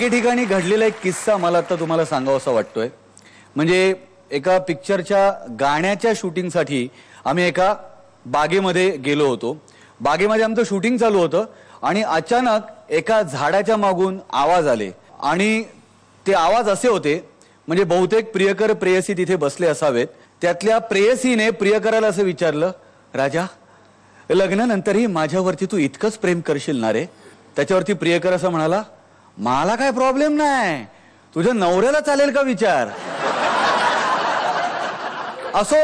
एके ठिकाणी घडलेला एक किस्सा मला आता तुम्हाला सांगावासा वाटतोय. म्हणजे एका पिक्चरच्या गाण्याच्या शूटिंगसाठी आम्ही एका बागेमध्ये गेलो होतो. बागेमध्ये आमचं शूटिंग चालू होतं आणि अचानक एका झाडाच्या मागून आवाज आले आणि ते आवाज असे होते म्हणजे बहुतेक प्रियकर प्रेयसी तिथे बसले असावेत. त्यातल्या प्रेयसीने प्रियकराला असं विचारलं, राजा लग्नानंतरही माझ्यावरती तू इतकंच प्रेम करशील ना रे? त्याच्यावरती प्रियकर असं म्हणाला, मला काय प्रॉब्लेम नाही, तुझ्या नवऱ्याला चालेल का विचार. असो,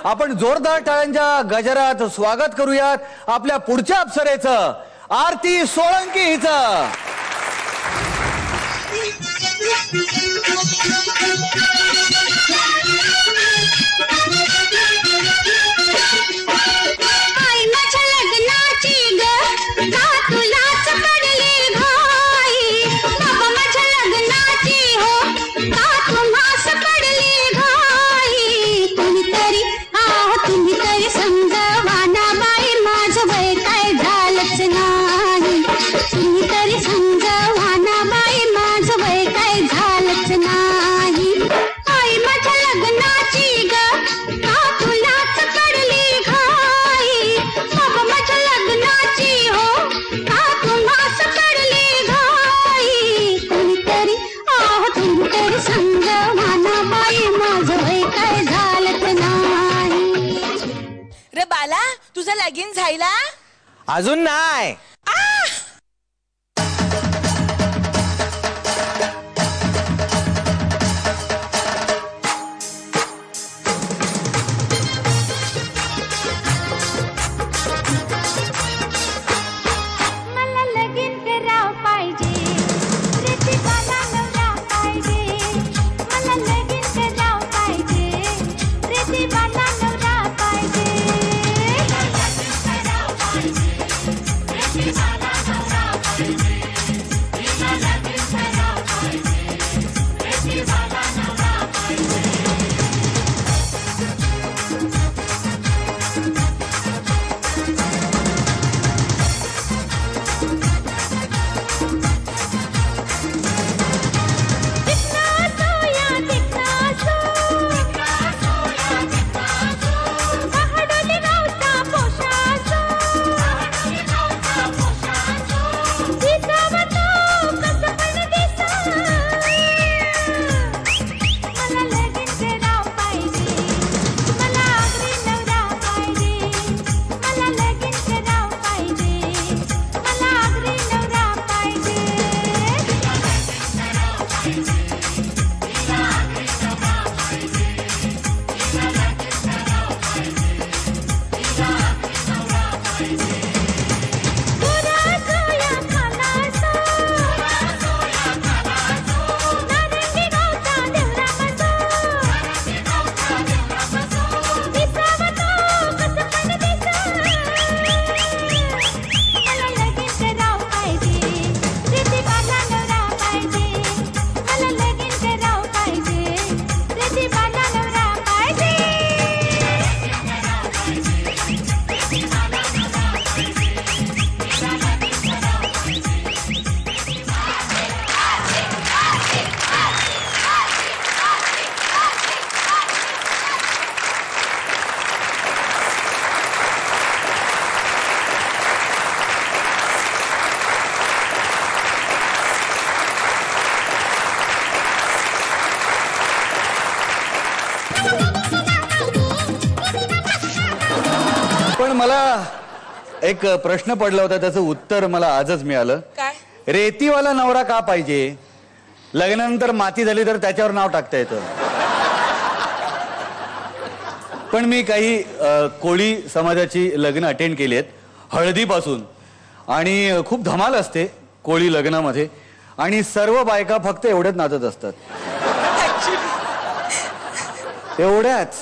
आपण जोरदार टाळ्यांच्या गजरात स्वागत करूयात आपल्या पुढच्या अप्सरेचं, आरती सोळंकी हिचं. तुझं लगीन झाला? अजून नाही. पण मला एक प्रश्न पडला होता, त्याचं उत्तर मला आजच मिळालं. काय? रेतीवाला नवरा का पाहिजे? लग्नानंतर माती झाली तर त्याच्यावर नाव टाकता येतं. पण मी काही कोळी समाजाची लग्न अटेंड केली आहेत हळदीपासून, आणि खूप धमाल असते कोळी लग्नामध्ये, आणि सर्व बायका फक्त एवढ्याच नाचत असतात, एवढ्याच.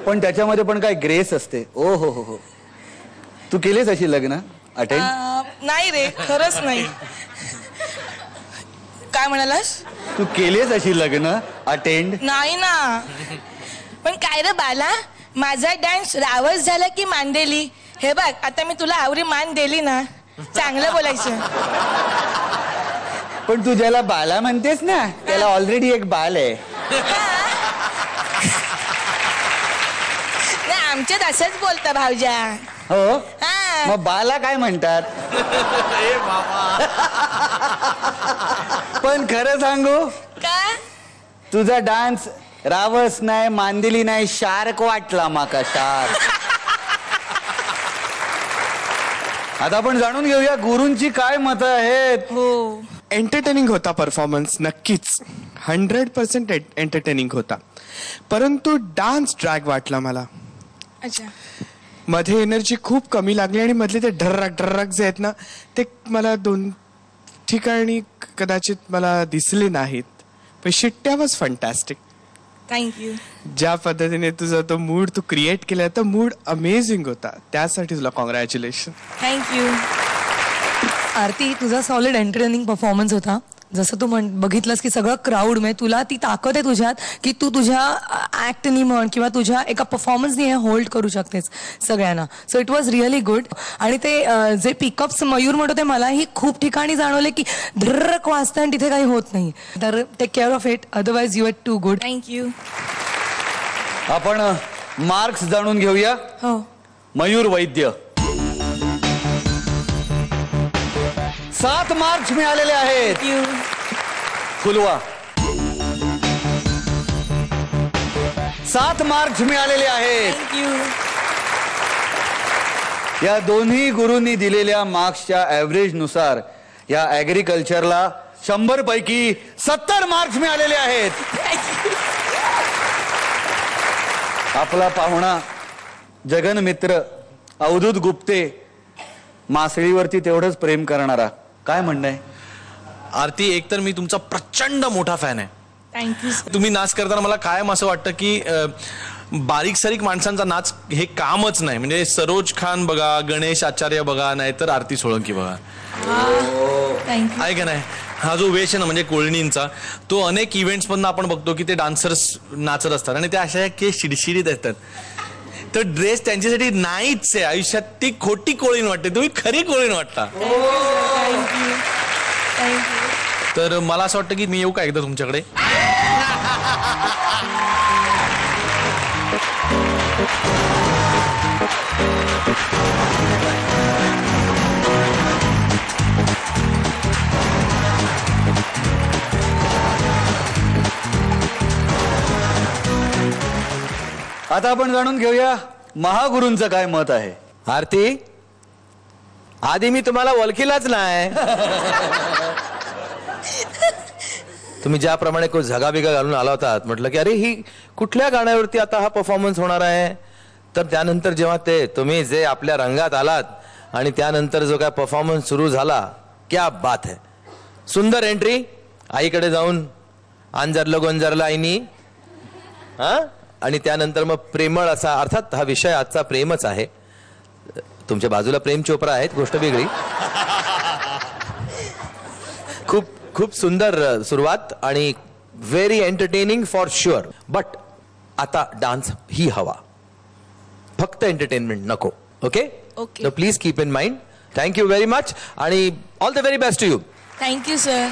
पण त्याच्यामध्ये पण काय ग्रेस असते. ओ हो हो हो. तू केलीस अशी लग्न अटेंड? नाही रे, खरंच नाही. काय म्हणालास? तू केलीस अशी लग्न अटेंड? नाही ना. पण काय रे बाला, माझा डान्स रावस झाला की मांदेली? हे बघ, आता मी तुला आवरी मान दिली ना, चांगलं बोलायचं. पण तू ज्याला बाला म्हणतेस ना त्याला ऑलरेडी एक बाल आहे. नाही, आमच्यात असंच बोलता भाऊजा. हो हा. मग बाला काय म्हणतात? पण खरं सांगू का? तुझा डान्स रावस नाही, मांदिली नाही, शार्क वाटला माका, शार्क. आता आपण जाणून घेऊया गुरूंची काय मतं आहेत. हो. एंटरटेनिंग होता परफॉर्मन्स, नक्कीच 100% एंटरटेनिंग होता. परंतु डान्स ड्रॅग वाटला मला. अच्छा. मध्ये एनर्जी खूप कमी लागली आणि मधले ते ढर्रक जे आहेत ना ते मला 2 ठिकाणी कदाचित मला दिसले नाहीत. पण शिट्ट्या वॉज फंटॅस्टिक. थँक्यू. ज्या पद्धतीने तुझा तो मूड तू क्रिएट केला तो मूड अमेझिंग होता. त्यासाठी तुला कॉंग्रॅच्युलेशन. थँक्यू. आरती, तुझा सॉलिड एंटरटेनिंग परफॉर्मन्स होता. जसं तू बघितलंस की सगळं क्राऊड म्हणजे तुला ती ताकद आहे तुझ्यात की तू तुझ्या ऍक्टनी म्हण किंवा तुझ्या एका परफॉर्मन्सनी हे होल्ड करू शकतेस सगळ्यांना. So it was really good. आणि ते जे पिकअप्स मयूर म्हणतो ते मलाही खूप ठिकाणी जाणवले की धर्रक वाजतं आणि तिथे काही होत नाही. तर take care of it, otherwise you are too good. Thank you. आपण मार्क्स जाणून घेऊया. हो. मयूर वैद्य 7 मार्क्स मिळालेले आहेत. थँक्यू. फुलवा 7 मार्क्स मिळालेले आहेत. थँक्यू. या दोन्ही गुरूंनी दिलेल्या मार्क्सच्या ऍव्हरेज नुसार या ऍग्रिकल्चरला 100 पैकी 70 मार्क्स मिळालेले आहेत. आपला पाहुणा जगनमित्र अवधूत गुप्ते, मासळीवरती तेवढंच प्रेम करणारा, काय म्हणणं आहे? आरती, एकतर मी तुमचा प्रचंड मोठा फॅन आहे. थँक्यू. तुम्ही नाच करताना मला कायम असं वाटतं की बारीक सारीक माणसांचा नाच हे कामच नाही. म्हणजे सरोज खान बघा, गणेश आचार्य बघा, नाहीतर आरती सोळंकी बघा. थँक्यू. आहे का नाही? हा जो वेश आहे ना म्हणजे कोळणींचा, तो अनेक इव्हेंट्स मधून आपण बघतो की ते डान्सर्स नाचत असतात आणि ते अशा केस शिडशिडीत असतात. तर ड्रेस त्यांच्यासाठी नाहीच आहे आयुष्यात. ती खोटी कोळीण वाटते, तुम्ही खरी कोळीण वाटता. थँक्यू. थँक्यू. तर मला असं वाटतं की मी येऊ का एकदा तुमच्याकडे? आता आपण जाणून घेऊया महागुरूंचं काय मत आहे. आरती, आधी मी तुम्हाला ओळखीलाच नाही. तुम्ही ज्याप्रमाणे कोण झगाबिगा घालून आला होतात, म्हटलं की अरे ही कुठल्या गाण्यावरती आता हा परफॉर्मन्स होणार आहे. तर त्यानंतर जेव्हा ते तुम्ही जे आपल्या रंगात आलात आणि त्यानंतर जो काय परफॉर्मन्स सुरू झाला, क्या बात है. सुंदर एंट्री. आईकडे जाऊन अंजरलं गोंजरलं आईनी, हा, आणि त्यानंतर मग प्रेमळ असा, अर्थात हा विषय आजचा प्रेमच आहे. तुमच्या बाजूला प्रेम चोप्रा आहेत, गोष्ट वेगळी. खूप खूप सुंदर सुरुवात आणि very entertaining for sure. But आता डान्स ही हवा, फक्त एंटरटेनमेंट नको. Okay Okay. Please keep in mind. Thank you very much आणि all the very best to you. Thank you sir.